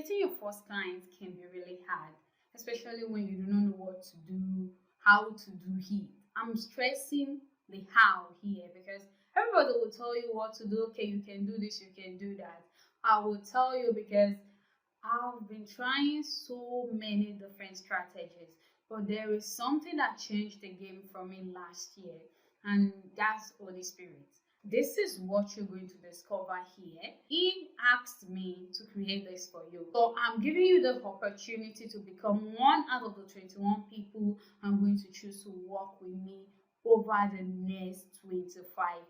Getting your first clients can be really hard, especially when you do not know what to do, how to do it. I'm stressing the how here because everybody will tell you what to do. Okay, you can do this, you can do that. I will tell you because I've been trying so many different strategies, but there is something that changed the game for me last year, and that's Holy Spirit. This is what you're going to discover here. He asked me to create this for you. So I'm giving you the opportunity to become one out of the 21 people I'm going to choose to work with me over the next 25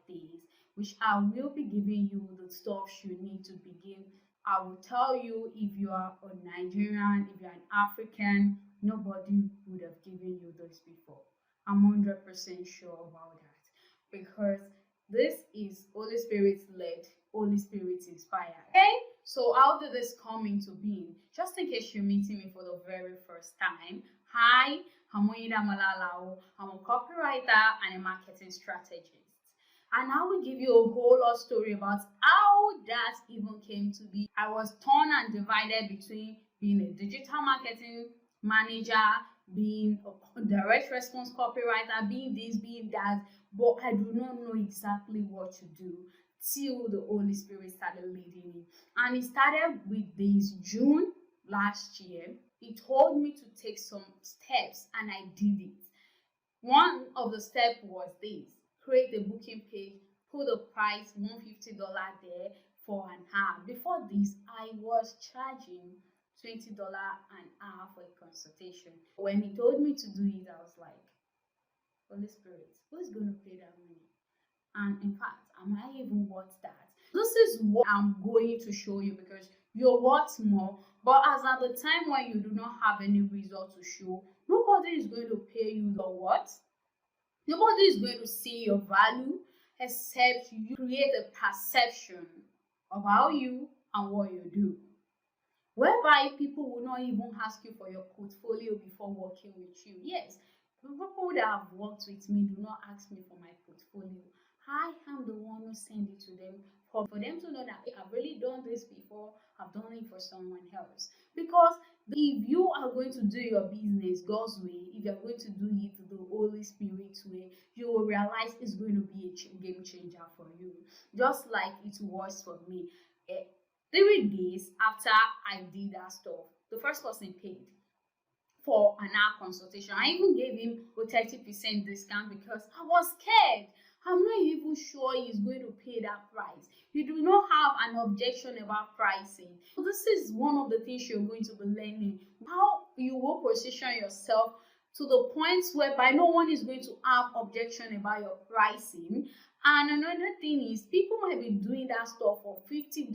days, which I will be giving you the stuff you need to begin. I will tell you if you are a Nigerian, if you're an African, nobody would have given you this before. I'm 100% sure about that because this is Holy Spirit led, Holy Spirit inspired. Okay, so how did this come into being? Just in case you're meeting me for the very first time, hi, I'm Oyinda Malalao. I'm a copywriter and a marketing strategist. And I will give you a whole lot story about how that even came to be. I was torn and divided between being a digital marketing manager, being a direct response copywriter, being this, being that, but I do not know exactly what to do till the Holy Spirit started leading me. And it started with this June last year. He told me to take some steps and I did it. One of the steps was this: create a booking page, put the price $150 there for an hour. Before this, I was charging $20 an hour for a consultation. When he told me to do it, I was like, Holy Spirit, who is going to pay that money? And in fact, am I even worth that? This is what I'm going to show you because you're worth more. But as at the time when you do not have any result to show, nobody is going to pay you the what? Nobody is going to see your value except you create a perception about you and what you do, whereby people will not even ask you for your portfolio before working with you. Yes, the people that have worked with me do not ask me for my portfolio. I am the one who send it to them for them to know that I've really done this before, I've done it for someone else. Because if you are going to do your business God's way, if you're going to do it the Holy Spirit way, you will realize it's going to be a game changer for you. Just like it was for me. 3 days after I did that stuff, the first person paid for an hour consultation. I even gave him a 30% discount because I was scared. I'm not even sure he's going to pay that price. You do not have an objection about pricing. So this is one of the things you're going to be learning. How you will position yourself to the point whereby no one is going to have objection about your pricing. And another thing is, people might be doing that stuff for $50,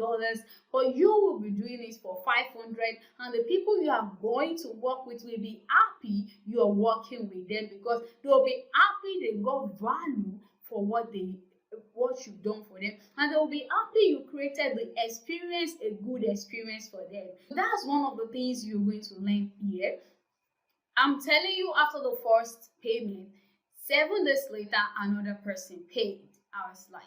but you will be doing it for $500, and the people you are going to work with will be happy you are working with them because they'll be happy they got value for what you've done for them, and they'll be happy you created the experience, a good experience for them. That's one of the things you're going to learn here. I'm telling you, after the first payment, 7 days later, another person paid. I was like,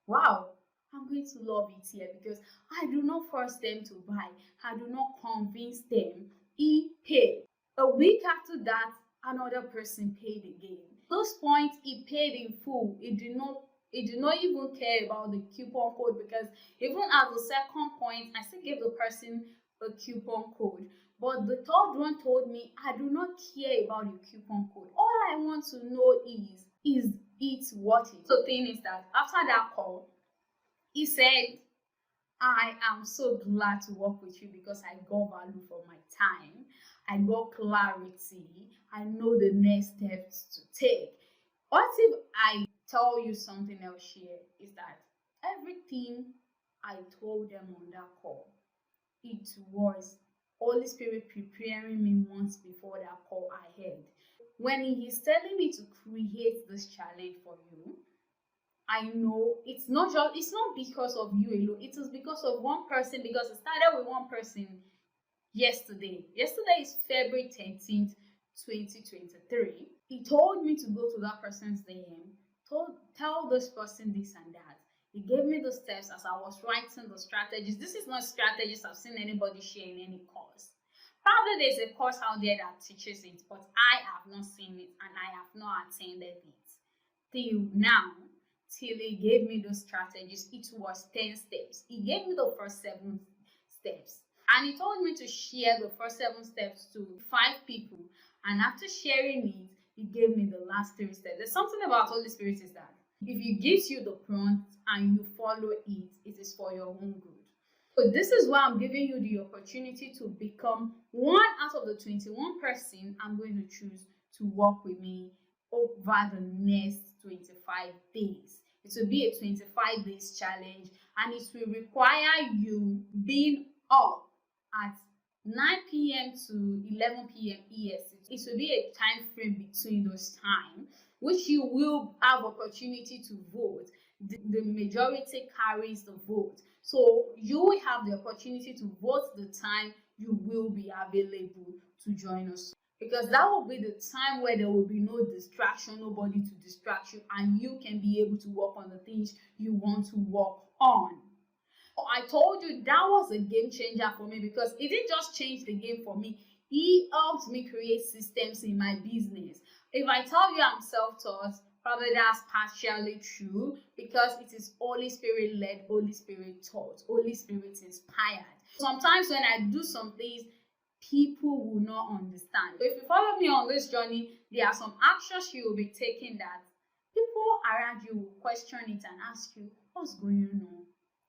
wow, I'm going to love it here because I do not force them to buy. I do not convince them. He paid. A week after that, another person paid again. At those points, he paid in full. He did not even care about the coupon code because even at the second point, I still gave the person a coupon code. But the third one told me, I do not care about the coupon code. All I want to know is it worth it? So the thing is that after that call, he said, I am so glad to work with you because I got value for my time. I got clarity. I know the next steps to take. What if I tell you something else here is that everything I told them on that call, it was Holy Spirit preparing me months before that call I had. When He is telling me to create this challenge for you, I know it's not because of you alone. It is because of one person, because it started with one person yesterday. Yesterday is February 13th, 2023. He told me to go to that person's DM, tell this person this and that. He gave me the steps as I was writing the strategies. This is not strategies I've seen anybody share in any course. Probably there's a course out there that teaches it, but I have not seen it and I have not attended it. Till now, till he gave me those strategies, it was 10 steps. He gave me the first 7 steps. And he told me to share the first 7 steps to 5 people. And after sharing it, he gave me the last 3 steps. There's something about Holy Spirit is that if he gives you the prompt and you follow it, it is for your own good. So this is why I'm giving you the opportunity to become one out of the 21 person I'm going to choose to work with me over the next 25 days. It will be a 25 days challenge, and it will require you being up at 9 p.m. to 11 p.m. EST. It will be a time frame between those times, which you will have opportunity to vote. The majority carries the vote. So you will have the opportunity to vote the time you will be available to join us. Because that will be the time where there will be no distraction, nobody to distract you, and you can be able to work on the things you want to work on. I told you that was a game changer for me, because it didn't just change the game for me, it helped me create systems in my business. If I tell you I'm self-taught, probably that's partially true, because it is Holy Spirit led, Holy Spirit taught, Holy Spirit inspired. Sometimes when I do some things, people will not understand. So if you follow me on this journey, there are some actions you will be taking that people around you will question it and ask you, what's going on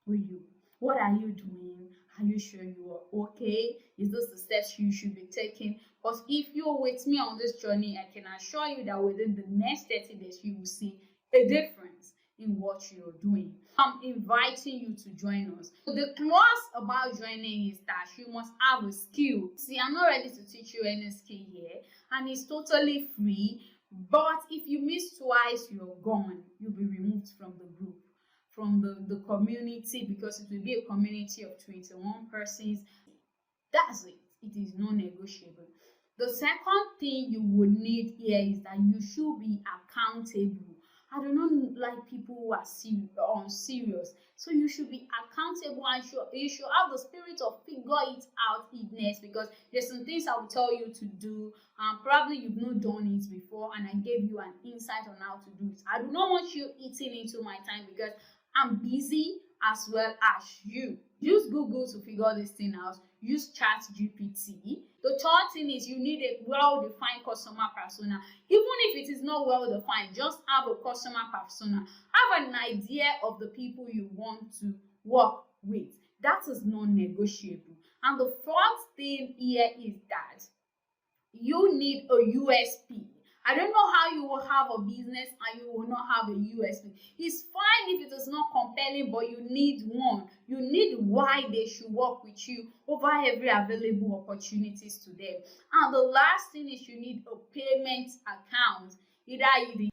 with you? What are you doing? Are you sure you are okay? Is this the steps you should be taking? But if you're with me on this journey, I can assure you that within the next 30 days, you will see a difference in what you're doing. I'm inviting you to join us. The clause about joining is that you must have a skill. See, I'm not ready to teach you any skill here, and it's totally free. But if you miss twice, you're gone. You'll be removed from the group, from the community, because it will be a community of 21 persons. That's it. It is non-negotiable. The second thing you would need here is that you should be accountable. I do not like people who are serious. So you should be accountable, and you should have the spirit of figure it out idness, because there's some things I will tell you to do, and probably you've not done it before, and I gave you an insight on how to do it. I do not want you eating into my time, because I'm busy as well as you. Use Google to figure this thing out. Use ChatGPT. The third thing is you need a well-defined customer persona. Even if it is not well-defined, just have a customer persona. Have an idea of the people you want to work with. That is non-negotiable. And the fourth thing here is that you need a USP. I don't know how you will have a business and you will not have a USP. It's fine if it is not compelling, but you need one. You need why they should work with you over every available opportunities to them. And the last thing is you need a payment account. Either you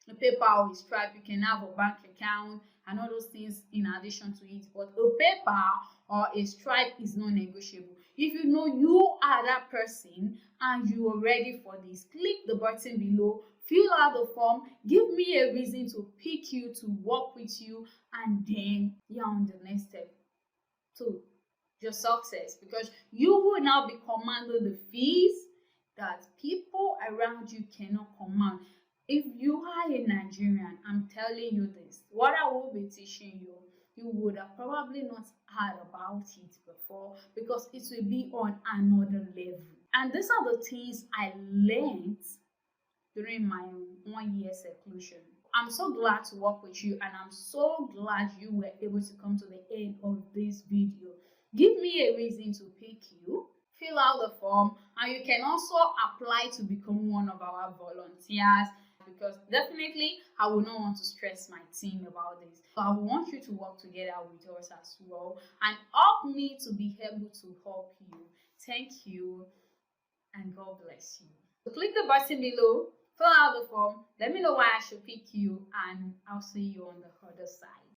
a PayPal or Stripe, you can have a bank account and all those things in addition to it. But a PayPal or a Stripe is non-negotiable. If you know you are that person and you are ready for this, click the button below, fill out the form, give me a reason to pick you, to work with you, and then you're on the next step to your success, because you will now be commanding the fees that people around you cannot command. If you are a Nigerian, I'm telling you this, what I will be teaching you, you would have probably not heard about it before, because it will be on another level. And these are the things I learned during my 1 year seclusion. I'm so glad to work with you, and I'm so glad you were able to come to the end of this video. Give me a reason to pick you. Fill out the form, and you can also apply to become one of our volunteers, because definitely I will not want to stress my team about this. So I want you to work together with us as well and help me to be able to help you. Thank you, and God bless you. So click the button below, fill out the form, let me know why I should pick you, and I'll see you on the other side.